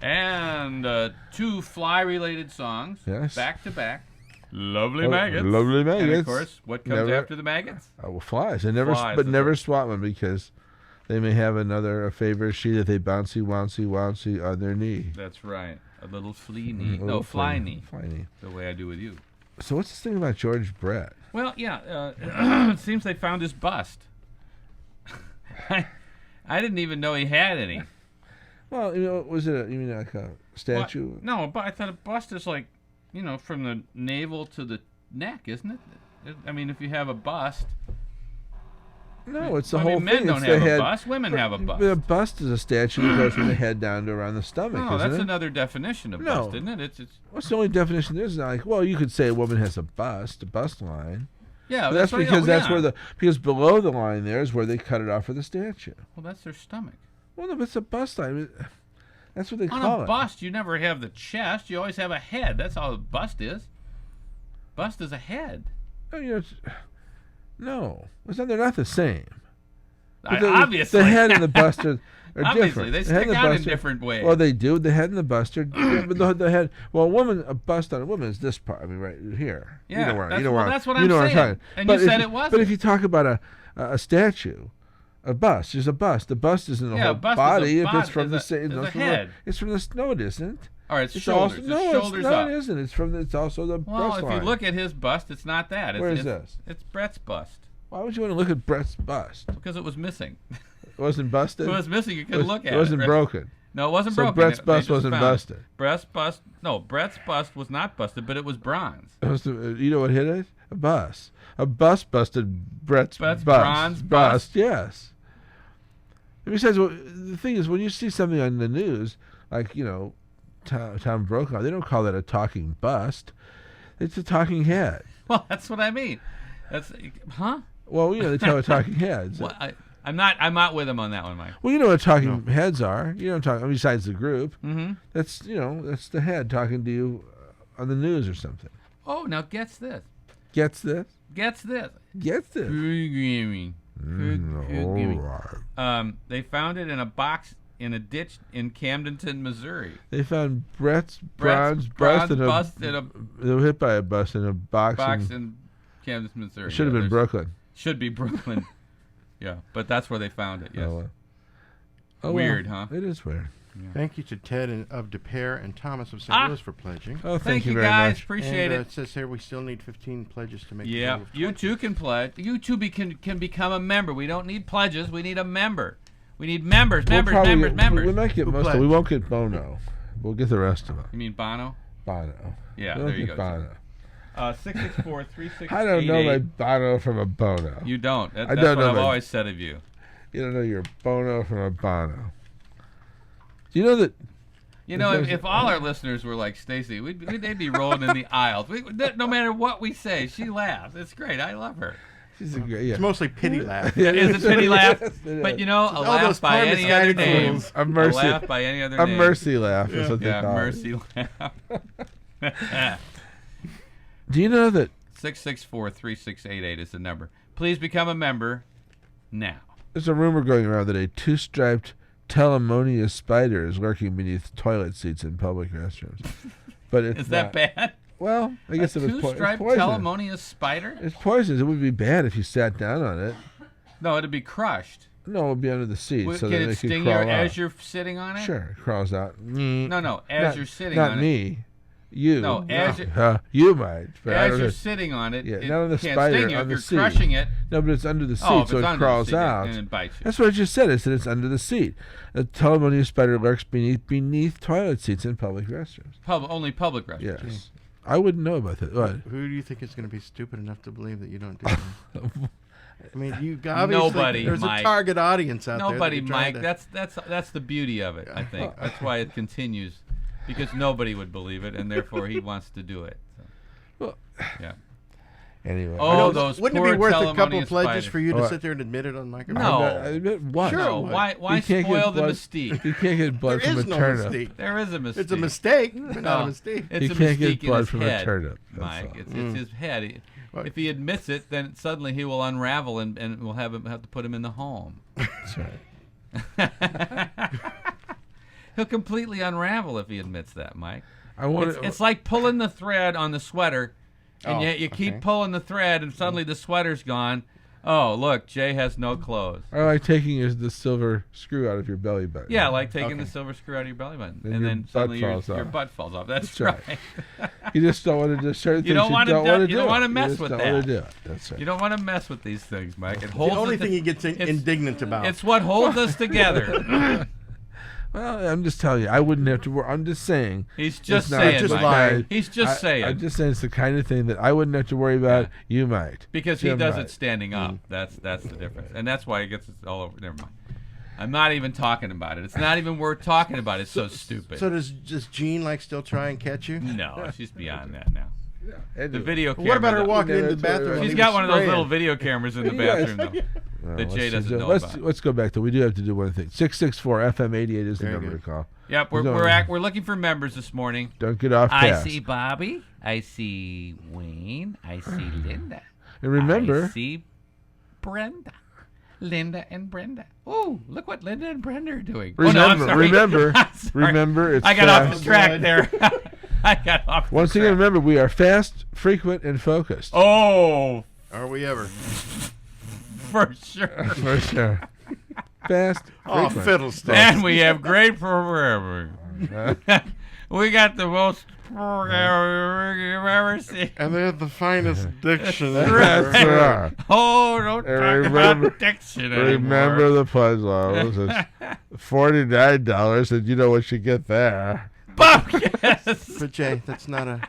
And 2 fly-related songs, back to back. Lovely maggots. Lovely maggots. And of course, what comes after the maggots? Flies. And never swat them because they may have a favorite sheet if they bouncy on their knee. That's right. A little flea knee. No, fly knee. Fly knee. The way I do with you. So what's this thing about George Brett? Well, yeah. It seems they found his bust. I didn't even know he had any. Well, was it you mean like a statue? Well, no, but I thought a bust is like, from the navel to the neck, isn't it? I mean, if you have a bust. No, it's the whole thing. Men don't have a bust. Women have a bust. A bust is a statue that goes from the head down to around the stomach. No, that's another definition of bust, isn't it? What's the only definition there? Is like, well, you could say a woman has a bust line. Yeah, that's because because below the line there is where they cut it off for the statue. Well, that's their stomach. Well, no, but it's a bust line. That's what they call it. On a bust, you never have the chest. You always have a head. That's all a bust is. Bust is a head. Oh, no, they're not the same. Obviously. The head and the bust are obviously, different. They stick out in different ways. Well, they do. The head and the bust are but the head. Well, a bust on a woman is this part. I mean, right here. Yeah, that's what I'm saying. And you said it wasn't. But if you talk about a statue, a bust, there's a bust. The bust isn't the whole body. If it's from the head. It's from the. No, it isn't. All right, it's shoulders. Shoulders up. It isn't. It's also the breast line. Well, if you look at his bust, it's not that. Where is this? It's Brett's bust. Why would you want to look at Brett's bust? Because it was missing. It wasn't busted? It was missing. You couldn't look at it. It wasn't broken. No, it wasn't broken. So Brett's bust wasn't busted. Brett's bust was not busted, but it was bronze. You know what hit it? A bus. A bus busted Brett's bronze bust. Yes. And besides, the thing is, when you see something on the news, like, Tom Brokaw, they don't call that a talking bust. It's a talking head. Well, that's what I mean. Well, they tell it talking heads. Well, I'm not with him on that one, Mike. Well, you know what talking heads are. You know what I'm talking. Besides the group, that's the head talking to you on the news or something. Oh, now gets this. Gets this. Gets this. Gets this. They found it in a box in a ditch in Camdenton, Missouri. They found Brett's bronze bust they were hit by a bus in a box in Camdenton, Missouri. Should have been Brooklyn. Should be Brooklyn. Yeah, but that's where they found it. Yes. Weird, huh? It is weird. Yeah. Thank you to Ted of DePere and Thomas of St. Louis for pledging. Oh, thank you very guys. Much. Appreciate it. It says here we still need 15 pledges to make. Yeah, you too can pledge. You too can become a member. We don't need pledges. We need a member. We need members. We might get most of it. We won't get Bono. We'll get the rest of them. You mean Bono? Bono. Yeah, there you go. Bono. 664-3688. I don't know my Bono from a Bono. You don't. That's what I've always said of you. You don't know your Bono from a Bono. Do you know that? If all our listeners were like Stacy, they'd be rolling in the aisles. No matter what we say, she laughs. It's great. I love her. She's a great. Yeah. It's mostly pity laugh. Is it pity laugh? But a laugh by any other name. A mercy. A laugh by any other name. A mercy laugh is what they call mercy laugh. Do you know that 664-3688 is the number? Please become a member now. There's a rumor going around that a two-striped Telemonia spider is lurking beneath toilet seats in public restrooms. But it's is that bad? Well, I guess it was poison. Two-striped Telemonia spider? It's poisonous. It would be bad if you sat down on it. No, it'd be crushed. No, it would be under the seat. Can it sting you as you're sitting on it? Sure, it crawls out. No, as you're sitting on it. Not me. You. No, you might. But as you're sitting on it, it not on the can't spider, sting you. on If the you're seat. crushing it. No, but it's under the seat, so it crawls out. And it bites you. That's what I just said. I said it's under the seat. A Telemonia spider lurks beneath toilet seats in public restrooms. Only public restrooms. Yes. I wouldn't know about that. What? Who do you think is going to be stupid enough to believe that you don't do that? I mean, you obviously Nobody, there's Mike. a target audience out there. Nobody, Mike. That's the beauty of it. I think that's why it continues, because nobody would believe it, and therefore he wants to do it. So. Well, yeah. Anyway. Those wouldn't poor it be worth a couple Telemonia pledges spiders. for you to sit there and admit it on microphone? No. Admit what? Sure. No. Why spoil the mystique? You can't get blood There from is a no turnip. mistake. There is a mistake. It's a mistake, but not a mistake. It's You a can't mystique get blood in his from head, a turnip. Mike. All. It's his head. If he admits it, then suddenly he will unravel, and we'll have to put him in the home. That's right. He'll completely unravel if he admits that, Mike. want. It's like pulling the thread on the sweater, and yet you keep okay. pulling the thread, and suddenly the sweater's gone. Oh, look, Jay has no clothes. Or like taking the silver screw out of your belly button. Yeah, like taking the silver screw out of your belly button, Then and your then butt suddenly falls your off. butt falls off. That's right. right. You just don't want to do certain things. You don't want to do. You don't want to mess just with don't that. want to do it. That's right. You don't want to mess with these things, Mike. It The holds only us thing he gets it's- indignant about. It's what holds us together. Well, I'm just telling you, I wouldn't have to worry. I'm just saying. He's just it's not saying, just Mike. lying. He's just saying. I'm just saying it's the kind of thing that I wouldn't have to worry about. Yeah. You might. Because he Jim does might. it standing up. That's the difference. And that's why he gets it all over. Never mind. I'm not even talking about it. It's not even worth talking about. It's so stupid. So does Jean like still try and catch you? No, she's beyond that now. Yeah, The video camera. What about her though. walking Yeah, into the that's bathroom? right. when She's he got was one of those spraying? little video cameras in the Yes. bathroom, though. Well, that Jay doesn't know let's, about. Let's go back to. We do have to do one thing. 664 FM 88 is the Very number good. to call. Yep, we're looking for members this morning. Don't get off I task. see Bobby. I see Wayne. I see Linda. And remember, I see Brenda. Linda and Brenda. Oh, look what Linda and Brenda are doing. remember, I'm sorry. remember, I'm sorry. remember. It's I got off fast. the track there. I got off the Once track. again, remember, we are fast, frequent, and focused. Oh, Are we ever? for sure. For sure. Fast, Oh, frequent. fiddlesticks. And we have great programming. We got the most programming you've ever seen. And they have the finest dictionary. That's right. Oh, don't And talk remember- about diction anymore. Remember the pledge levels. It's $49, and you know what you get there. Bapkes. But Jay, that's not a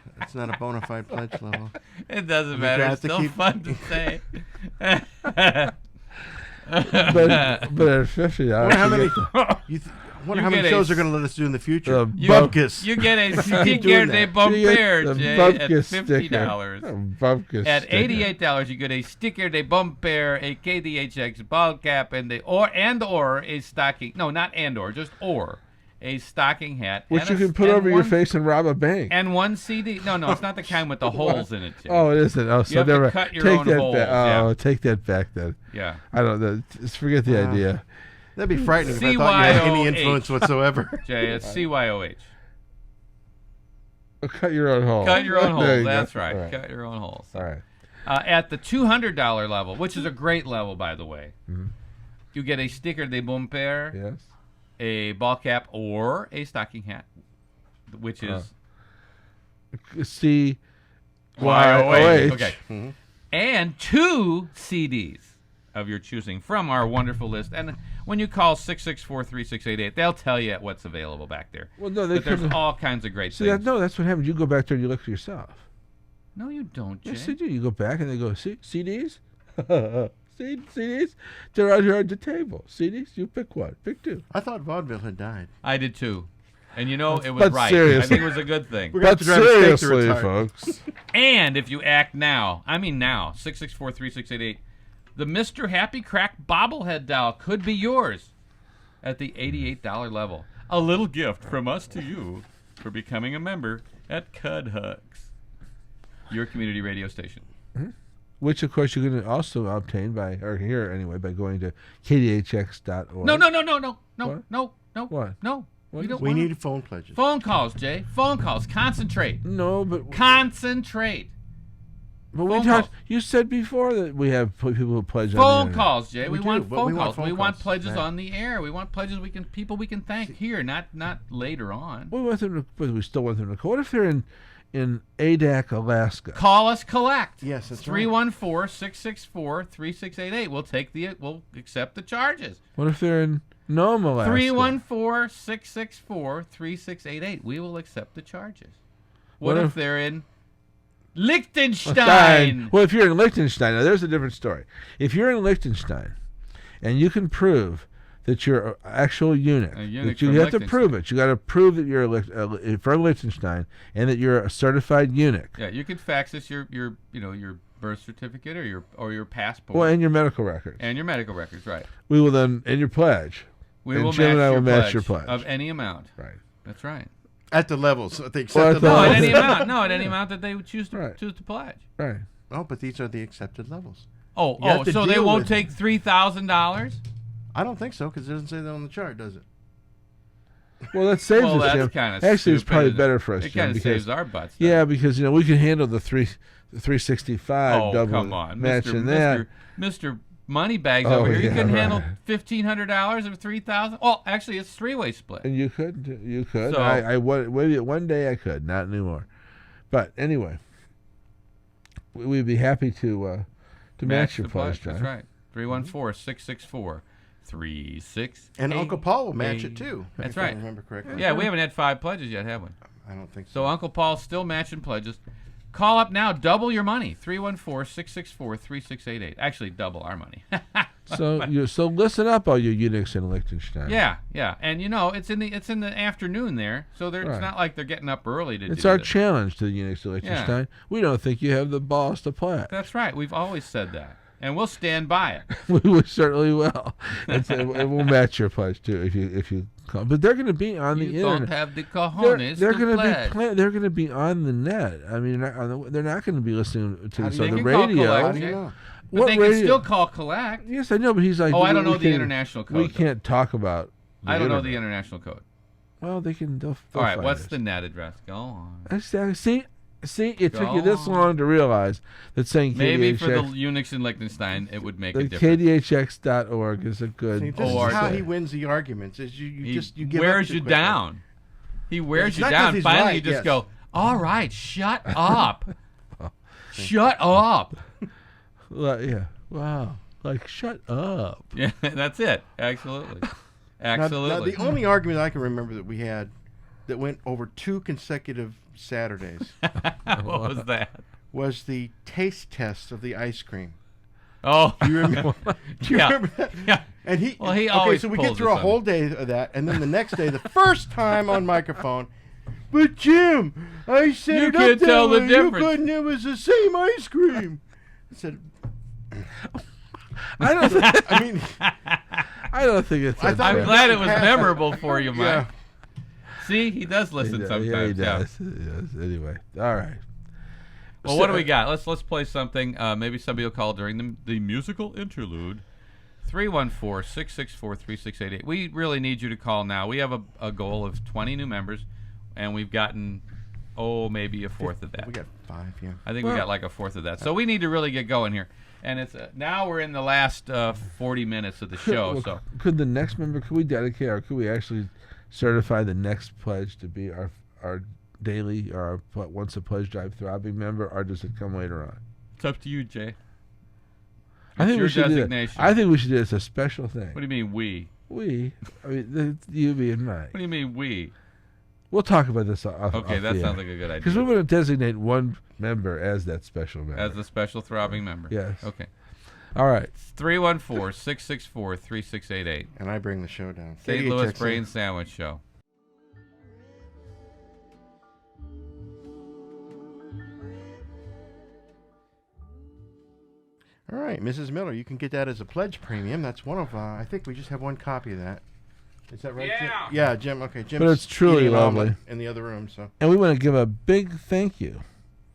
bona fide pledge level. It doesn't You matter. got It's to still keep- fun to say. But at $50, Wonder how you many? get Wonder You how many get shows a- they're going to let us do in the future. The Bapkes. You get a doing sticker de that. bomber, the Jay, Bapkes at sticker. $50. Bapkes At sticker. $88, you get a sticker de bomber, a KDHX ball cap, and or a stocking. No, not and or, just or. A stocking hat. Which and you a- can put and over your one- face and rob a bank. And one CD. No, it's not the kind with the holes in it, Jay. Oh, it isn't. Oh, so have to never. cut your take own that holes, back. Oh, yeah. take that back then. Yeah. I don't know. Just forget the idea. That'd be frightening if I thought you had any CYOH. influence whatsoever. Jay, it's CYOH. Oh, cut your own hole. Cut your own There holes. you go. That's right. All right. Cut your own holes. All right. At the $200 level, which is a great level, by the way, Mhm. you get a sticker de bomber, Yes. a ball cap, or a stocking hat, which is C. YOH. YOH. Okay. Mhm. And 2 CDs of your choosing from our wonderful list. And when you call 664-3688, they'll tell you what's available back there. Well, no, they But there's come. all kinds of great See, things. that's what happens. You go back there and you look for yourself. No, you don't, Jay. Yes, they do. You go back and they go, see, CDs? CDs? They're out here on the table. CDs? You pick one. Pick two. I thought vaudeville had died. I did too. And you know, it was But right. I seriously. think it was a good thing. We're gonna But have to drive a stake through seriously, its heart. folks. And if you act now, 664-3688, the Mr. Happy Crack bobblehead doll could be yours at the $88 level. A little gift from us to you for becoming a member at Cud Hugs, your community radio station. Which, of course, you can also obtain by going to kdhx.org. No. What? What? No. What We is don't We want need phone pledges. phone calls, Jay. Phone calls. Concentrate. No, but Concentrate. we phone talked. calls. You said before that we have people who pledge on the Phone internet. calls, Jay. We We do, want but phone we want calls. phone We want calls. pledges Yeah. on the air. We want pledges people we can thank here, not later on. We want them to, but we still want them to call. What if they're in Adak, Alaska? Call us, collect. Yes, that's right. 314-664-3688. We'll accept the charges. What if they're in Nome, Alaska? 314-664-3688. We will accept the charges. What What if if- they're in Liechtenstein? Liechtenstein. Well, if you're in Liechtenstein, now there's a different story. If you're in Liechtenstein and you can prove that you're an actual eunuch, A eunuch that you from have to Liechtenstein. prove it. You got to prove that you're from Liechtenstein and that you're a certified eunuch. Yeah, you could fax us your birth certificate or your passport Well, and your medical records. and your medical records, right? We will then, and your pledge. We And will Jim and I will match match your pledge. of any amount. Right. That's right. At the levels. At the Well, accepted at the No, Oh. at levels. any amount. No, at any amount that they would choose to Right. pledge. Right. Oh, but these are the accepted levels. Oh, You have to so they deal won't with- take $3,000? I don't think so, because it doesn't say that on the chart, does it? Well, that saves Well, us, that's Jim. kinda Actually, it's stupid, probably isn't it? better for us, It Jim. kind of because, saves our butts. yeah, because we can handle the 365 Oh, double come on, matching Mr. that. Mr. Moneybags Oh, over here. You yeah, couldn't handle right. $1,500 or $3,000. Well, actually, it's three-way split. And you could. You could. So- Maybe one day I could, not anymore. But anyway, we'd be happy to match your the pledge, That's John. right. 314-664-3688. And Uncle Paul will match it too. That's if I right. remember correctly. Yeah, we haven't had 5 pledges yet, have we? I don't think So so. Uncle Paul's still matching pledges. Call up now. Double your money. 314-664-3688. Actually, double our money. So listen up, all you eunuchs in Liechtenstein. Yeah. And it's in the afternoon there, so it's Right. not like they're getting up early to It's do our this. challenge to the eunuchs in Liechtenstein. We don't think you have the balls to play. That's right. We've always said that, and we'll stand by it. We certainly will. And we'll match your pledge too if you come. But they're going to be on the You internet. don't have the cojones They're to going pledge. they're going to be on the net. I mean, they're not going to be listening to How this do on you the can call radio. How collect. do you know? But What they radio? can still call collect. Yes, I know, but he's like. Oh, I don't know we the can't- international code. We though. can't talk about. I don't know the internet. international code. Well, they can. They'll All right, find what's us. the net address? Go on. See, it took you Go this on. long to realize that saying Maybe KDHX, for the eunuchs in Liechtenstein, it would make a the difference. KDHX.org is a good. See, this Or is how the- he wins the arguments. Is you He just give wears up too you quickly. down. He wears It's you not 'cause down. he's Finally, you right, just yes. go, all right, shut up. Shut up. Yeah. Wow. Like, shut up. Yeah, that's it. Absolutely. Now, Absolutely. the only argument I can remember that we had that went over 2 consecutive Saturdays What was that? was the taste test of the ice cream. Oh, Do you remember? Do you Yeah. remember that? yeah. And he Well, he okay, always so we pulls get through us a on whole it. day of that, and then the next day, the first time on microphone. But Jim, I said You it can't up that tell the way. difference." You couldn't. It was the same ice cream. I said, I don't. Think, I mean, I don't think it's. I that thought I'm bad. glad it was Yeah. memorable for you, Mike. yeah. See, he does listen Yeah, sometimes. he does. He does. Anyway, all right. Well, what do we got? Let's play something. Maybe somebody will call during the musical interlude. 314-664-3688. We really need you to call now. We have a goal of 20 new members, and we've gotten, maybe a fourth of that. We got 5. Yeah. I think we got like a fourth of that. So we need to really get going here. And it's now we're in the last 40 minutes of the show. Well, So could the next member? Could we dedicate, or could we actually certify the next pledge to be our daily or our once a pledge drive throbbing member, or does it come later on? it's up to you, Jay. I think your we should do that. designation. I think we should do it as a special thing. What do you mean we? We, I mean, you, me, and Mike. What do you mean we? We'll talk about this off. Okay, that sounds like a good Because we idea. want to designate one member as that special member. As the special throbbing member. Yes. Okay. All right. 314-664-3688. And I bring the show down. St. Louis KDHX. Brain Sandwich Show. All right, Mrs. Miller, you can get that as a pledge premium. That's one of. I think we just have one copy of that. Is that right, Jim? Yeah. Yeah, Jim. Okay, Jim. But it's truly lovely. In the other room, so. And we want to give a big thank you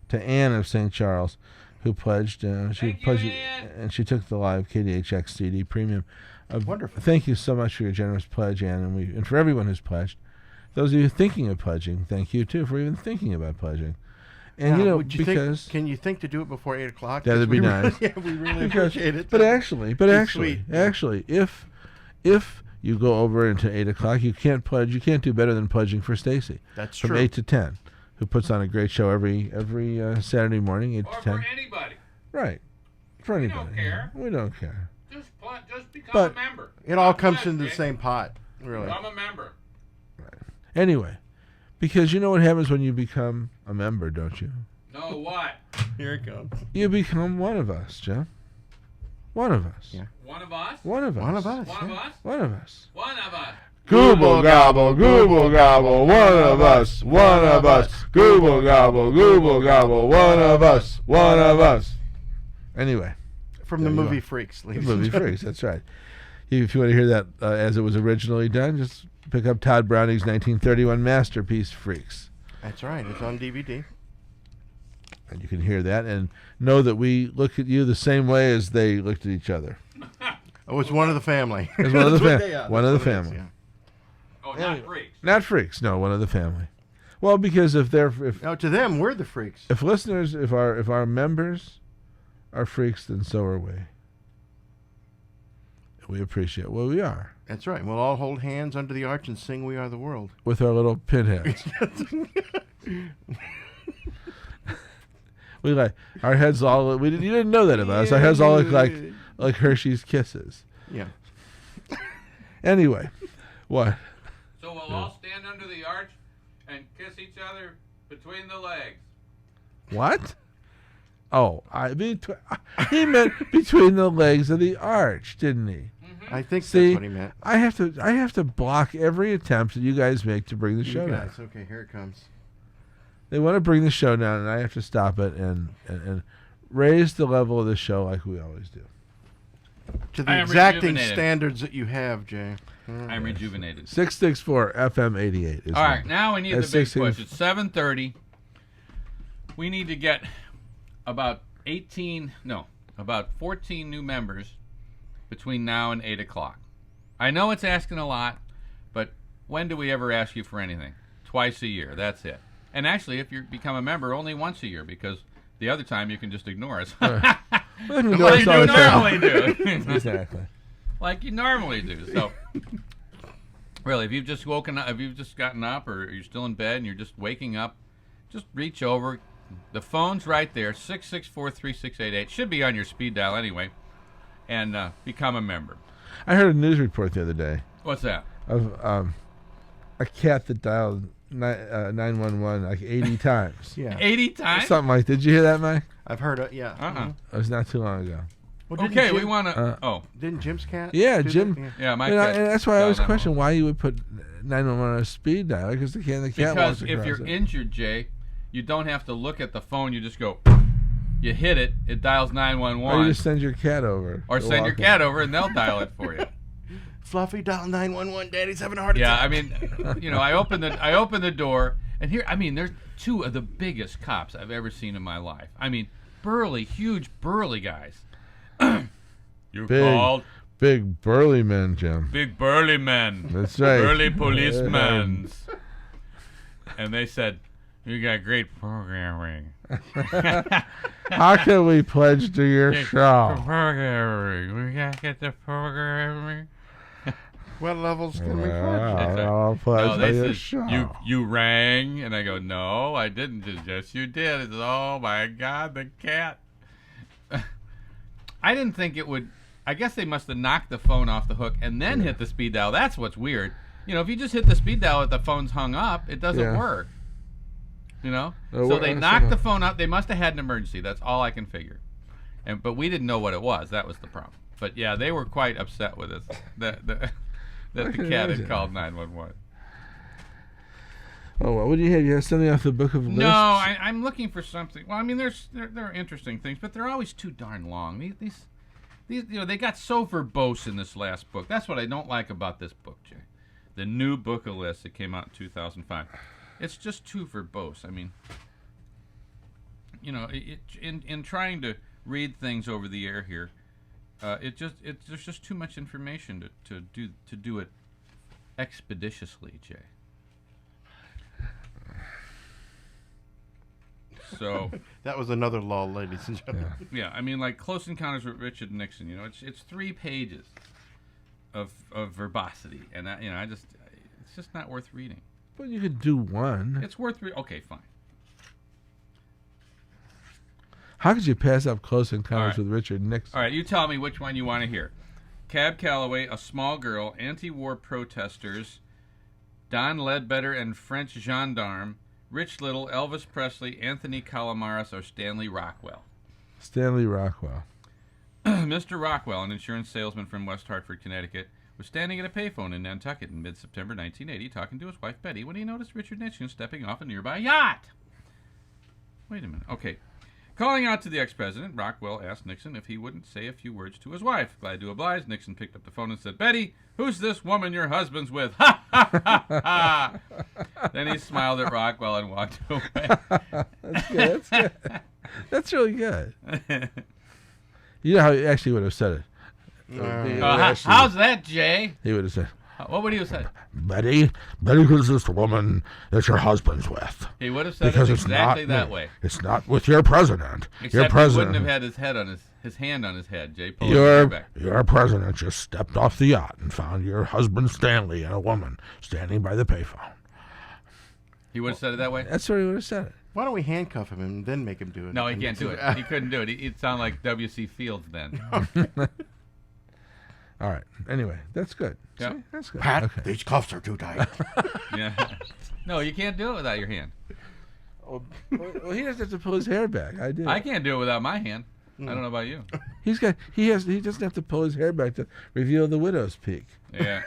to Anne of St. Charles, who pledged. She Thank you, pledged, Ann. and she took the live KDHX CD premium. Wonderful. Thank you so much for your generous pledge, Anne, and for everyone who's pledged. Those of you thinking of pledging, thank you too for even thinking about pledging. And Now, you know, would you because think, can you think to do it before 8 o'clock? That'd 'Cause be we nice. Yeah, we really because, appreciate it. but actually, sweet. if you go over into 8 o'clock, you can't pledge. You can't do better than pledging for Stacy That's from true. 8 to 10, who puts on a great show every Saturday morning, 8 to 10. anybody. Right. For We anybody. don't care. We don't care. Just become But- a member. It all comes into the same pot, really. Become a member. Anyway, because you know what happens when you become a member, don't you? No, what? Here it comes. You become one of us, Jim. One of us. Yeah. One of us? One of us. One of us. One of yeah. us? One of us. One of us. Google gobble, google gobble, one of us, one of us. Google gobble, one of us, one of us. Anyway, From the There you movie are. Freaks, the ladies movie and gentlemen. Freaks, that's right. If you want to hear that as it was originally done, just pick up Todd Browning's 1931 masterpiece, Freaks. That's right. It's on DVD. And you can hear that and know that we look at you the same way as they looked at each other. Oh, it's one of the family. It's one of the That's what fam- they are. one of That's the what it is, family. yeah. Oh, Anyway. not freaks. Not freaks. No, one of the family. Well, because if Now, to them, we're the freaks. listeners, if our members are freaks, then so are we. We appreciate what we are That's right. We'll all hold hands under the arch and sing "We Are the World." with our little pinheads. We like our heads all. You didn't know that about us. Our heads all look like Hershey's Kisses. Yeah. Anyway, what? So we'll all stand under the arch and kiss each other between the legs. What? Oh, he meant between the legs of the arch, didn't he? I think See, that's what he meant. I have to block every attempt that you guys make to bring the show You down. guys, okay, here it comes. They want to bring the show down, and I have to stop it and raise the level of the show like we always do. To I the am exacting rejuvenated. standards that you have, Jay. I'm rejuvenated. 664 FM 88 is All right, now we need That's the big 16. push. It's 7:30. We need to get about 14 new members between now and 8 o'clock. I know it's asking a lot, but when do we ever ask you for anything? Twice a year. That's it. And actually, if you become a member, only once a year, because the other time you can just ignore us. Well, you Like you normally do. Exactly. Like you normally do. So, really, if you've just woken up, if you've just gotten up, or you're still in bed and you're just waking up, just reach over. The phone's right there, 664-3688. Should be on your speed dial anyway, and become a member. I heard a news report the other day What's that? of a cat that dialed 911 like 80 times. Yeah. 80 times? Something like. Did you hear that, Mike? I've heard it, yeah. Uh-uh. It was not too long ago. Well, didn't Okay, Jim- we want to... Didn't Jim's cat? Yeah, do Jim- that? yeah, my And cat. that's why I always dialed question why you would put 911 on a speed dial, because the cat Because walks if across you're it. injured, Jay, you don't have to look at the phone. You just go... You hit it, it dials 911. Or you just send your cat over. Or to send your walk cat over and they'll dial it for you. Fluffy, dial 911. Daddy's having a heart Yeah, attack. I mean, I open the door, and here, I mean, there's two of the biggest cops I've ever seen in my life. I mean, huge burly guys. You Big. called Big burly men, Jim. big burly men. That's right. Burly policemen. And they said, "You got great programming." How can we pledge to your show? Programming. We gotta get the programming. What levels can we Well, pledge? I'll pledge No, to they your said, show. you rang, and I go, no, I didn't. Yes, you did. It's, oh my God, the cat. I didn't think it would. I guess they must have knocked the phone off the hook and then hit the speed dial. That's what's weird. If you just hit the speed dial and the phone's hung up, it doesn't Yeah. work. So well, they knocked the phone out. They must have had an emergency. That's all I can figure. But we didn't know what it was. That was the problem. But yeah, they were quite upset with us that the cat can had imagine. called 911. Oh, what do you have? You have something off the book of lists? No, I'm looking for something. Well, I mean, there are interesting things, but they're always too darn long. These they got so verbose in this last book. That's what I don't like about this book, Jay. The new book of lists that came out in 2005. It's just too verbose. I mean, in trying to read things over the air here, there's just too much information to do it expeditiously, Jay. So That was another lull, ladies and gentlemen. yeah, I mean, like Close Encounters with Richard Nixon. It's 3 pages of verbosity, and it's just not worth reading. But you could do one. It's worth reading. Okay, fine. How could you pass up Close Encounters All right. with Richard Nixon? All right, you tell me which one you want to hear. Cab Calloway, A Small Girl, Anti-War Protesters, Don Ledbetter and French Gendarme, Rich Little, Elvis Presley, Anthony Calamares, or Stanley Rockwell. Stanley Rockwell. Mr. Rockwell, an insurance salesman from West Hartford, Connecticut, was standing at a payphone in Nantucket in mid-September 1980 talking to his wife Betty when he noticed Richard Nixon stepping off a nearby yacht. Wait a minute. Okay. Calling out to the ex-president, Rockwell asked Nixon if he wouldn't say a few words to his wife. Glad to oblige, Nixon picked up the phone and said, "Betty, who's this woman your husband's with?" Ha, ha, ha, ha. Then he smiled at Rockwell and walked away. That's good. That's good. That's really good. You know how he actually would have said it. Uh, He would How's that, Jay? he would have said, What would he have said? Betty, who's this woman that your husband's with? He would have said Because it it's exactly not that me. way. It's not with your president. Except your he president. wouldn't have had his head on his hand on his head. Jay pulled his hair back. Your president just stepped off the yacht and found your husband Stanley and a woman standing by the payphone. He would have said it that way? That's what he would have said. Why don't we handcuff him and then make him do it? No, he can't do it. He couldn't do it. He'd sound like W.C. Fields then. All right. Anyway, that's good. Yeah. See? That's good. Pat, Okay. these cuffs are too tight. Yeah. No, you can't do it without your hand. Well, he doesn't have to pull his hair back. I do. I can't do it without my hand. I don't know about you. He doesn't have to pull his hair back to reveal the widow's peak. Yeah.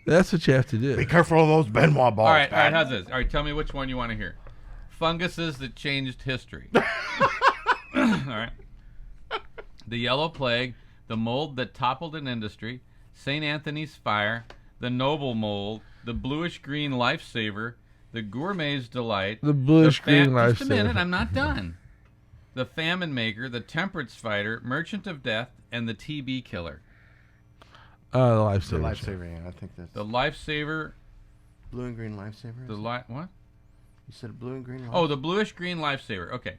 That's what you have to do. Be careful of those Benoit balls, All right, Pat. how's this? All right, tell me which one you want to hear. Funguses that changed history. All right. The Yellow Plague, the mold that toppled an industry, St. Anthony's Fire, the Noble Mold, the bluish-green Lifesaver, the Gourmet's Delight. The bluish-green Lifesaver. Just a minute, I'm not done. The Famine Maker, the Temperance Fighter, Merchant of Death, and the TB Killer. The lifesaver. The lifesaver, yeah, I think that's The Lifesaver, blue and green lifesaver. the what? You said blue and green. Oh, the bluish-green Lifesaver. Okay.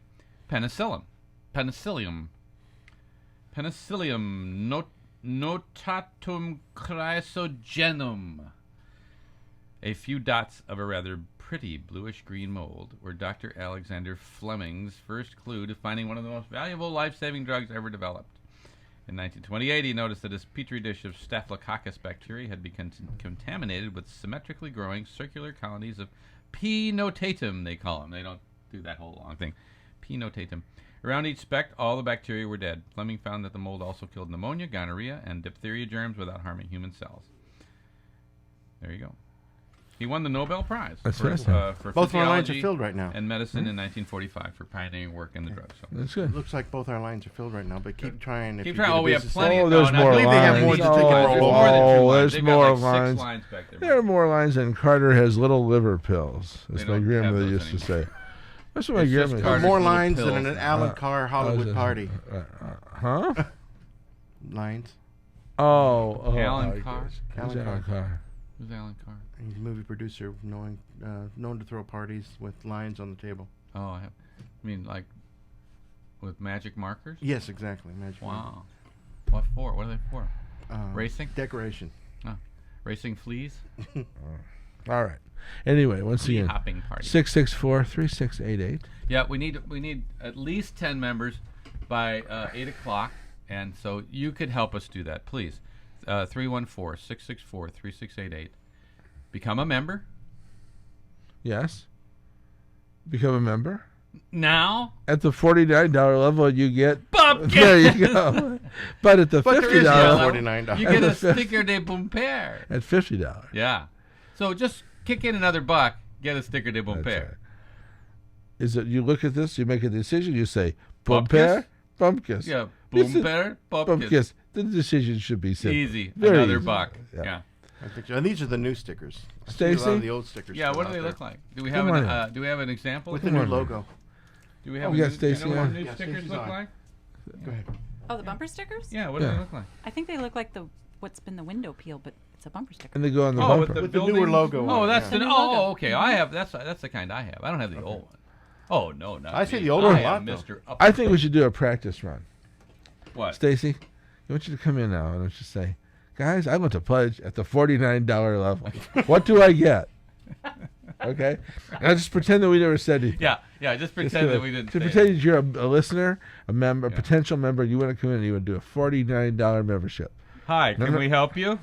Penicillium. Notatum chrysogenum. A few dots of a rather pretty bluish-green mold were Dr. Alexander Fleming's first clue to finding one of the most valuable life-saving drugs ever developed. In 1928, he noticed that his petri dish of Staphylococcus bacteria had become contaminated with symmetrically growing circular colonies of P. notatum, they call them. They don't do that whole long thing. P. notatum. Around each speck, all the bacteria were dead. Fleming found that the mold also killed pneumonia, gonorrhea, and diphtheria germs without harming human cells. There you go. He won the Nobel Prize That's for fascinating. Both of our lines are physiology filled right now. and medicine in 1945 for pioneering work in the drug. So. That's good. Looks like both our lines are filled right now, but keep trying. If Keep you trying. get a Oh, we have business- plenty. Oh, there's no, more I believe they have lines. more to take There's it more all than two over. lines. There's They've more got like lines. 6 lines back there. There are more lines than Carter has little liver pills, as They my don't have grandmother those used to anymore. say. That's what my It's just grandmother Carter's more little lines than pills. an Alan Carr Hollywood party. Huh? Lines. Oh, Alan I Carr? guess. Who's Alan Alan Carr? Who's Alan Carr? He's a movie producer, known to throw parties with lines on the table. Oh, I mean, like with magic markers? Yes, exactly. Magic Wow. What for? What are they for? Racing? Decoration. Racing fleas? All right. Anyway, once Flea again, hopping party. 664-3688. Yeah, we need at least 10 members by 8 o'clock, and so you could help us do that, please. 314-664-3688. Become a member Yes. Become a member. now. At the $49 level, you get. Bapkes! There you go. But at the But there $50 is level, no $49. You get a sticker de Bomper. at $50. Yeah. So just kick in another buck, get a sticker de That's Bomper. right. Is it you look at this, you make a decision, you say Bapkes? Bomper, Bumpkiss. Yeah, It's a- Bomper, Bapkes. Bumpkiss. The decision should be simple. Easy. Very Another easy. buck. Yeah. Yeah. I think so. And these are the new stickers. I see a lot Stacy? of the old stickers. Yeah, still what do out they there. look like? Do we have Come an on do we have an example? With the Come new on, logo. Do we have we a got new, Stacy you know what on. new Yeah, stickers Stacy's look on. like? Go ahead. Oh, the bumper stickers? Yeah, what do Yeah. they look like? I think they look like what's been the window peel, but it's a bumper sticker. And they go on the Oh, bumper. with the newer building- logo Oh, on it, that's yeah. the The new logo. oh, okay. I have that's the kind I have. I don't have the old one. Oh no, not I see me. the old one I a lot, am though. Mr. Up- I think we should do a practice run. What? Stacy, I want you to come in now and just say, guys, I want to pledge at the $49 level. What do I get? Okay? Now just pretend that we never said anything. Yeah, just Just pretend gonna- that we didn't. to say pretend it. that you're a listener, a member, a Yeah. potential member, you want to come in and you want to do a $49 membership. Hi, can no. we help you?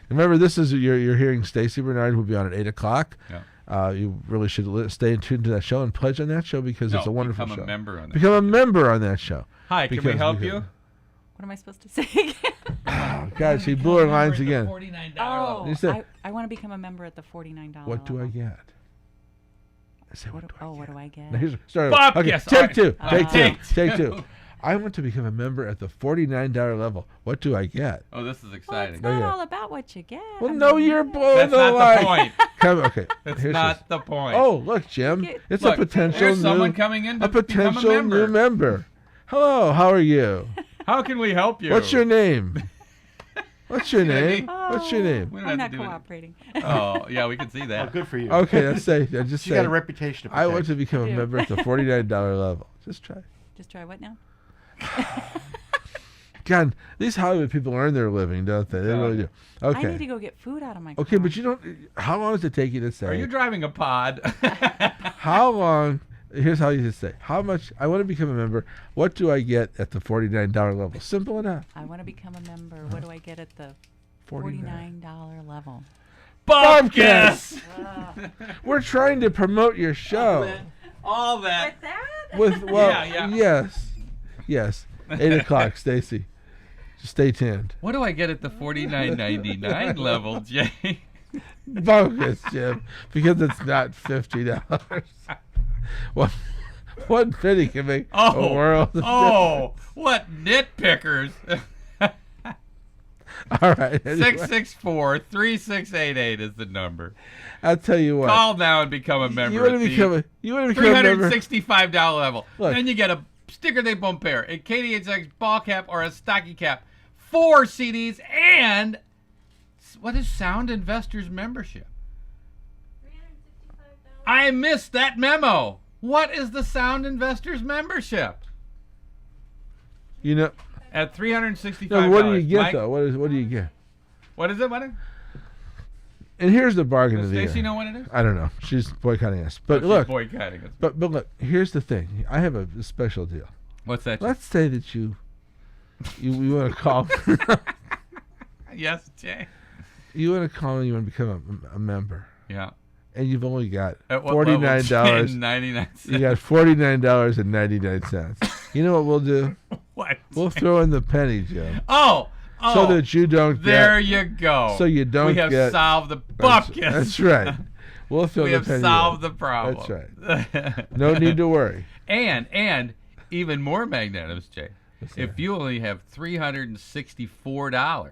Remember, this is you're hearing Stacy Bernard, who'll be on at 8 o'clock. Yeah. You really should stay tuned to that show and pledge on that show because it's a wonderful become show. a member on that. Become a member on that show. Hi, can we because help we you? What am I supposed to say again? Oh, God, she blew her lines again. Oh, You said- I want to become a member at the $49 What do I level. get? I said, what do I get? What do I get? Now here's start. Bob, Okay, yes, take all right. two. Take two. Take Take two. two. I want to become a member at the $49 level. What do I get? Oh, this is Well, exciting. it's not Okay. all about what you get. Well, I no, mean, you're blowing That's the not line. the point. Come, okay. That's here's not this. the point. Oh, look, Jim. Get- It's Look, a potential there's new, someone coming in to a potential become a member. new member. Hello, how are you? How can we help you? What's your name? What's your name? What's your name? We don't I'm have not to do it. cooperating. Oh, yeah, we can see Oh, that. good for you. Okay, let's say. Just You say. got a reputation to I protect. want to become a do. member at the $49 level. Just try. Just try what now? God, these Hollywood people earn their living, don't they? They really do. I need to Okay. go get food out of my car. Okay, but you don't. How long does it take you to say? Are you driving a pod? How long? Here's how you just say. How much? I want to become a member. What do I get at the $49 level? Simple enough. I want to become a member. What do I get at the $49 level? Bapkes! We're trying to promote your show. All that. With well, Yeah. yes. 8 o'clock, Stacy. Just stay tuned. What do I get at the $49.99 level, Jay? Bogus, Jim, because it's not $50. One penny can make a world of Oh, what nitpickers. All right. Anyway, 664-3688 is the number. I'll tell you what. Call now and become a member. You want to become a member? $365 level. Look. Then you get a sticker they bump pair, a KDHX ball cap or a stocking cap, 4 CDs, and what is Sound Investors membership? I missed that memo. What is the Sound Investors membership? You know. At $365. No, what do you get Mike? though? What do you get? What is it? What? And here's the bargain Does of the year. Stacy know what it is? I don't know. She's boycotting us. But She's look. boycotting us. But look. Here's the thing. I have a special deal. What's that? Let's say that you want to call. Yes, Jay. You want to call and you want to become a member, Yeah. and you've only got At what level? $49. 99 cents. You got $49.99. You know what we'll do? What? We'll throw in the penny, Jim, Oh. so that you don't There get. you go. So you don't We have get. solved the That's, Bapkes. that's right. We'll throw We the have penny. solved in. the problem. That's right. No need to worry. And even more magnanimous, Jay. What's If that? you only have $364.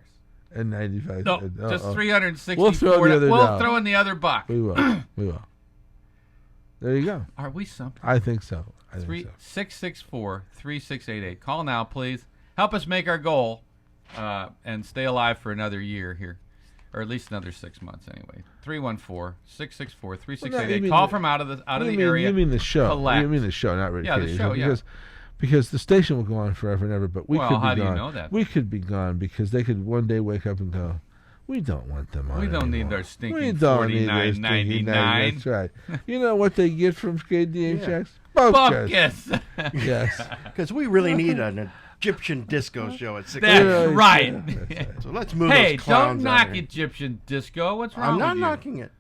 And 95. No, just $364. We'll throw the other We'll down. throw in the other buck. We will. We will. There you go. Are we something? I think so. I think so. 664-3688. Call now, please. Help us make our goal and stay alive for another year here. Or at least another 6 months anyway. 314-664-3688. Well, no, you mean Call the- from out of the You area. mean the show? Collect. You mean the show, not really? Yeah, the Katie, show, yeah. Because the station will go on forever and ever, but we Well, could be how do you gone. know that? We could be gone because they could one day wake up and go, "We don't want them on. We don't need anymore. their stinking We don't need their stinking $49.99. That's right. You know what they get from KDHX? Bapkes. Yes. Because we really need an Egyptian disco show at 6 That's Yeah, right. that's right. So let's move Hey, those clowns don't out knock here. Egyptian disco. What's wrong I'm not with you? knocking it.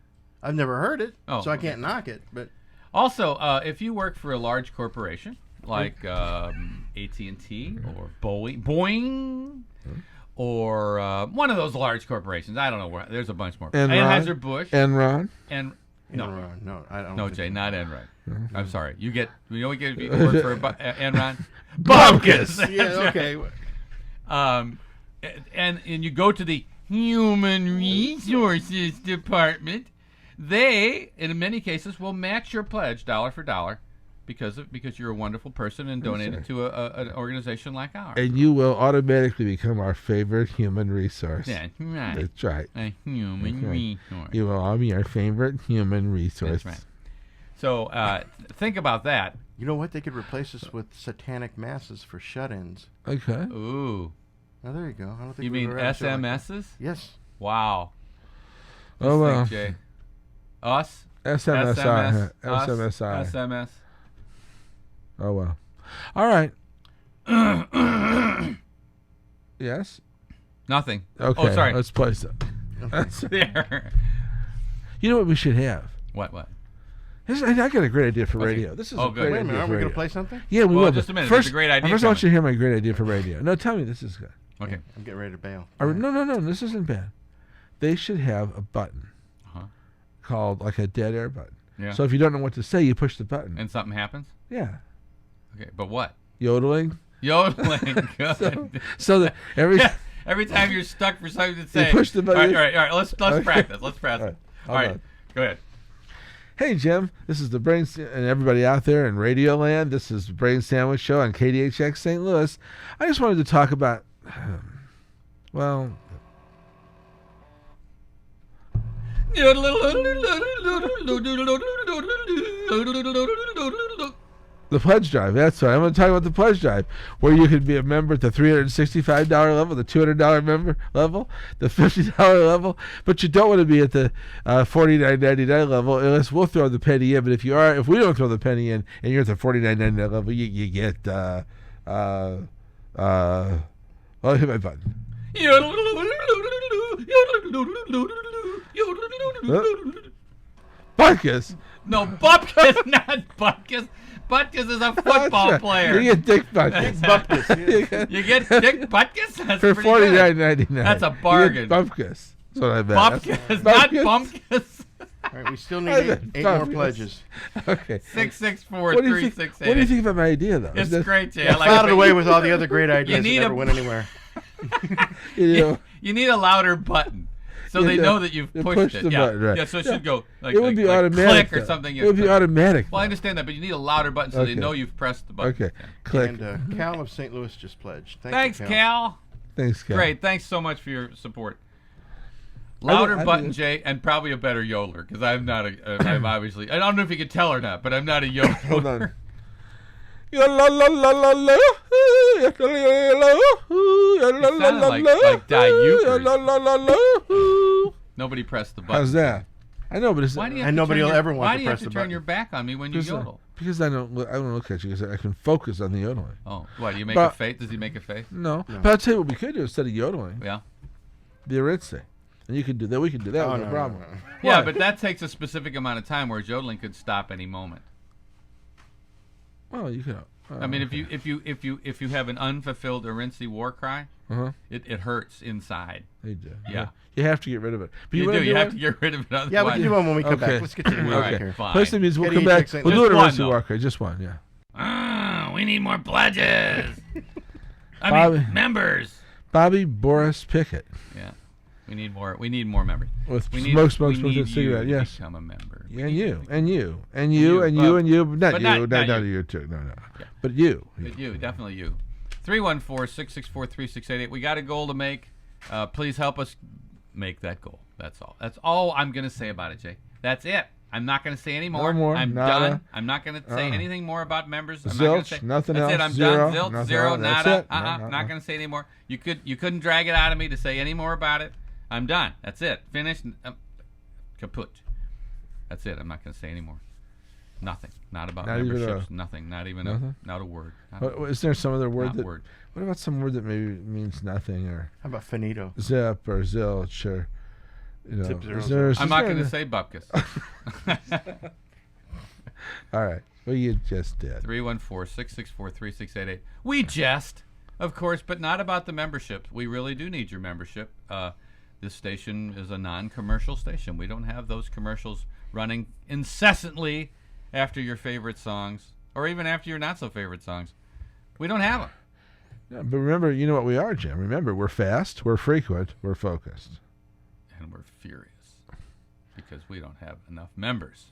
I've never heard it, Oh, so I okay. can't knock it. But Also, if you work for a large corporation like AT&T or Boeing or one of those large corporations, I don't know where. There's a bunch more. Enron? Anheuser-Busch Enron. and no, no, I don't. no, think Jay, so. not Enron. I'm sorry. You get. You know what you get if you work for Enron? Bapkes. Yeah, okay. And you go to the Human Resources Department. They, in many cases, will match your pledge dollar for dollar because you're a wonderful person and donate it to an organization like ours. And you will automatically become our favorite human resource. That's right. That's right. A human That's right. resource. You will all be our favorite human resource. That's right. So think about that. You know what? They could replace us with satanic masses for shut-ins. Okay. Ooh. Oh, there you go. I don't think You we've mean ever had a show like that. SMSs? Yes. Wow. Oh, Just well. think, Jay. Us? SMSI. Us? SMSI. SMS. Oh, well. All right. Yes? Nothing. Okay. Oh, sorry. Let's play some. There. You know what we should have? What? I got a great idea for Okay. radio. This is Oh, a good. great Wait a idea minute. Aren't for we going radio. to play something? Yeah, we Well, will. just but a minute. There's First, a great idea First, I want coming. you to hear my great idea for radio. No, tell me this is good. Okay. I'm getting ready to bail. No. This isn't bad. They should have a button Uh-huh. called like a dead air button. Yeah. So if you don't know what to say, you push the button. And something happens? Yeah. Okay, but what? Yodeling. Yodeling. Good. So that every Every time you're stuck for something to say. push the button. All right. Let's Okay. practice. Let's practice. All right. All right. Hold on. Go ahead. Hey, Jim, this is the Brain and everybody out there in Radio Land. This is the Brain Sandwich Show on KDHX St. Louis. I just wanted to talk about, well, The pledge drive, that's right. I'm going to talk about the pledge drive, where you can be a member at the $365 level, the $200 member level, the $50 level, but you don't want to be at the $49.99 level unless we'll throw the penny in. But if we don't throw the penny in and you're at the $49.99 level, you get oh, hit my button. Bapkes. No, Bapkes, not Bapkes. Bapkes is a football player. You get Dick Bapkes. Bapkes. You get Dick Bapkes? That's For pretty good. $49.99. That's a bargain. Bapkes. That's what I meant. Bapkes, not Bumpkes. All right, we still need eight more pledges. Okay. 664-3688. What do you think of my idea, though? It's great, Jay. I I like filed it it. away with all the other great ideas that need never a- went anywhere. You You need a louder button so they know that you've you pushed push it. the yeah. button, right. Yeah, so it should go like, it would be like automatic. click or though. something. It would be automatic. Well, I though. understand that, but you need a louder button so they Okay. know you've pressed the button. Okay. Yeah. Click. And Cal of St. Louis just pledged. Thanks, you, Cal. Thanks, Cal. Great. Thanks so much for your support. Louder I button, did. Jay, and probably a better yodeler because I'm not I'm obviously. I don't know if you can tell or not, but I'm not a yodeler. Hold on. You sounded like Diukers. Nobody pressed the button. How's that? I know, but it's Why do you have And to nobody turn will your- ever want Why to do you have press to the turn button. your back on me when you yodel? because I don't look at you because I can focus on the yodeling. Oh, what? Do you make But- a face? Does he make a face? No. But I'll tell you what we could do instead of yodeling. Yeah. The Aritze. And you could do that. We could do that. Oh, No no, problem. no, no. Yeah, What? but that takes a specific amount of time, whereas yodeling could stop any moment. Well, you could. I mean, if you have an unfulfilled Arinci war cry, Uh-huh. it hurts inside. You do. Yeah. You have to get rid of it. But You wanna do. You have one? to get rid of it. Otherwise, Yeah, we can do one when we come Okay. back. Let's get to the music All right, here. fine. First thing is we'll Get come each back. St. We'll do Just an one, Aritze though. Walker. Just one, yeah. We need more pledges. I Bobby. mean, members. Bobby Boris Pickett Yeah, we need more. We need more members. with We need smoke, we need cigarette. you to Yes. become a member. And you, and you, and You, you, and but- you, and you, not but you, not not you. you too, no, Yeah. but you. But you, definitely you. 314-664-3688. We got a goal to make. Please help us make that goal. That's all. That's all I'm going to say about it, Jay. That's it. I'm not going to say any more. No more, I'm nada. done. I'm not going to say anything more about members. I'm not Zilch, gonna say, nothing that's else, it. I'm zero, done. Zilch, nothing zero, else. That's nada. it. No. Not going to say any more. You couldn't drag it out of me to say any more about it. I'm done. That's it. Finished. Kaput. That's it. I'm not going to say any more. Nothing. Not about Not even memberships. Nothing. Not even nothing? not a word. Not What, is there some other word not that? word. What about some word that maybe means nothing, or How about finito? zip, or zilch, or Zip, zero, is zero. there? I'm is not there going to a- say Bapkes. All right. Well, you just did. 314-664-3688. We jest, of course, but not about the membership. We really do need your membership. This station is a non-commercial station. We don't have those commercials running incessantly after your favorite songs, or even after your not-so-favorite songs. We don't have them. Yeah, but remember, you know what we are, Jim. Remember, we're fast, we're frequent, we're focused. And we're furious because we don't have enough members.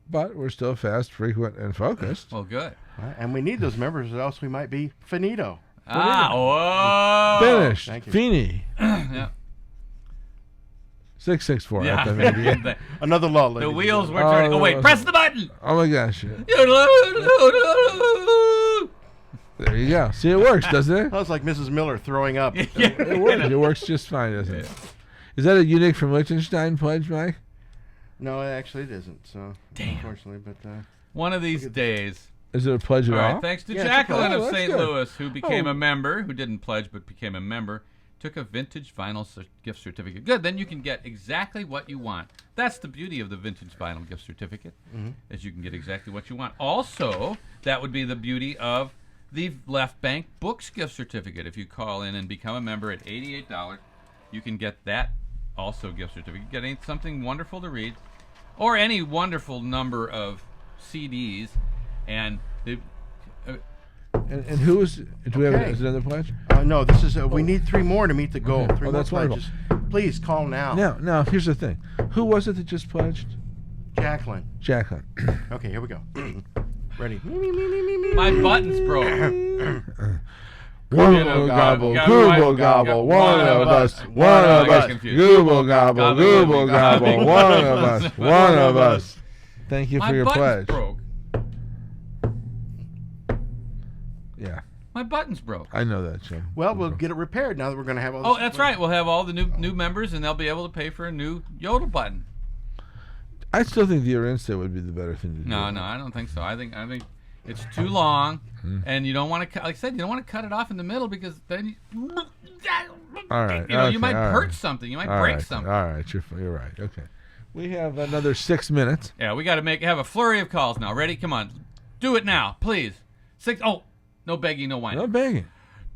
But we're still fast, frequent, and focused. Well, good. Right, and we need those members, or else we might be finito. Whoa! Finished. Thank you. Feeney. Yeah. 664. Yeah. FMAD. Another lull. The ladies and wheels were gentlemen. turning. Oh, wait. Press the button! Oh my gosh. There you go. See, it works, doesn't it? That was like Mrs. Miller throwing up. It works. It works just fine, doesn't it? Is that a unique from Liechtenstein pledge, Mike? No, actually it isn't. So unfortunately, but One of these days. Is it a pledge All at right, all? thanks to Yeah, it's a Jacqueline pledge. of Oh, that's St. good. Louis, who became Oh. a member, who didn't pledge but became a member, took a vintage vinyl gift certificate. Good, then you can get exactly what you want. That's the beauty of the vintage vinyl gift certificate, is you can get exactly what you want. Also, that would be the beauty of the Left Bank Books gift certificate. If you call in and become a member at $88, you can get that also gift certificate. Getting something wonderful to read, or any wonderful number of CDs, and the And who is? Do we have Okay. is it another pledge? no, this is. We need 3 more to meet the goal. Okay. 3 Oh, more that's wonderful. pledges. Please call now. Now, here's the thing. Who was it that just pledged? Jacqueline. Jacqueline. Okay, here we go. Ready. my buttons broke. Google gobble, Google gobble, one of us, Google gobble, Google gobble, one of us, one of us. Thank you My for your button's pledge. broke. Yeah, My button's broke. I know that, Jim. Well, we'll get it repaired now that we're going to have all Oh, this that's equipment. right. We'll have all the new members, and they'll be able to pay for a new Yodel button. I still think the Arinsta would be the better thing to do. No, I don't think so. I think it's too long, and you don't want to. Like I said, you don't want to cut it off in the middle because then All right. you okay, might all hurt right. something. You might All break right, something. All right, you're right. Okay. We have another 6 minutes. Yeah, we got to have a flurry of calls now. Ready? Come on, do it now, please. No begging, no whining. No begging.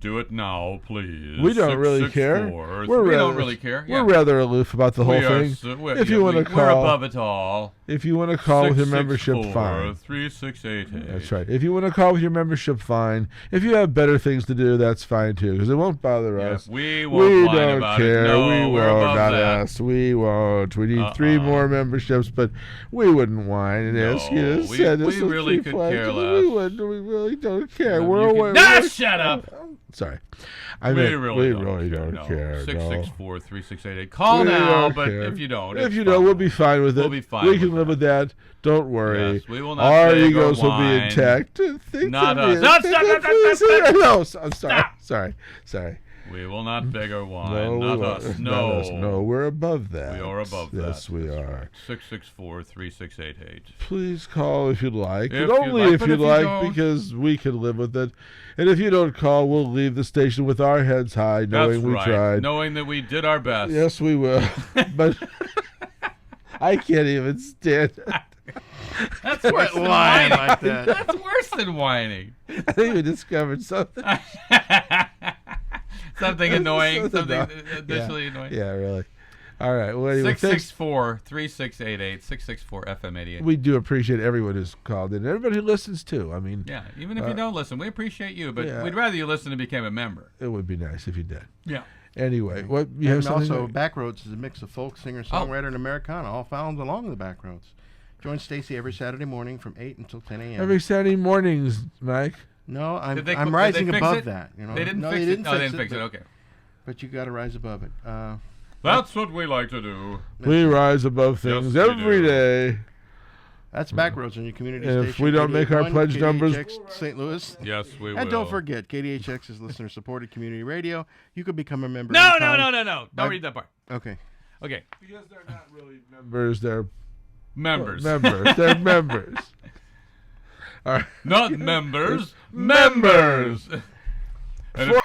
Do it now, please. We don't really care. We don't really care. Yeah. We're rather aloof about the whole thing. If you want to we're call, above it all. if you want to call with your membership, fine. 3648. That's right. If you want to call with your membership, fine. If you have better things to do, that's fine too, because it won't bother us. We won't whine don't about care. it. No, we we're won't. above Not that. us. We won't. We need 3 more memberships, but we wouldn't whine and ask you to we- send us we the really 3 could pledges. care We less. wouldn't. We really don't care. You We're can- away. Ah, shut up. Sorry. We really don't care. 664-3688. Call We now, don't but care. if you don't, If it's you don't, fine. we'll be fine with it. We'll be fine We with can live with that. Don't worry. Yes, we will not Our beg or egos will be whine. intact. Not us. No, stop. No, I'm sorry. Stop. Sorry. We will not beg or whine. No, we not won't. us. Not No. us. No, we're above that. We are above that. Yes, we are. 664-3688. Please call if you'd like. If And only you'd like, if but you'd if you like, don't- because we can live with it. And if you don't call, we'll leave the station with our heads high, knowing That's we right. tried. Knowing that we did our best. Yes, we will. But I can't even stand it. That's worse than Whine whining. like that. That's worse than whining. I think we discovered something. Something annoying. Something Something additionally annoying. Yeah, really. All right. Well, anyway, thanks. 664-3688. 664-FM88. We do appreciate everyone who's called in. Everybody who listens, too. I mean, Yeah, even if you don't listen, we appreciate you, but yeah. we'd rather you listen and became a member. it would be nice if you did. Yeah. Anyway, what you have And something? also, to- Backroads is a mix of folk, singer, songwriter, and Americana, all found along the Backroads. Join Stacy every Saturday morning from 8 until 10 a.m. every Saturday mornings, Mike. No, I'm Did they rising fix above it? that. You know? They didn't no, fix they it. didn't Oh, they didn't fix it. but- Okay. But you got to rise above it. That's what we like to do. We rise above Yes, things we every do. day. That's Backroads on your community And station. if we don't make our 88.1 pledge numbers- KDHX St. Louis. Yes, we will. And don't forget, KDHX is listener-supported community radio. You could become a member. No. anytime. Don't read that part. Okay. Okay. Because they're not really members, they're Members. members. They're members. All right. Not members. Members. And if-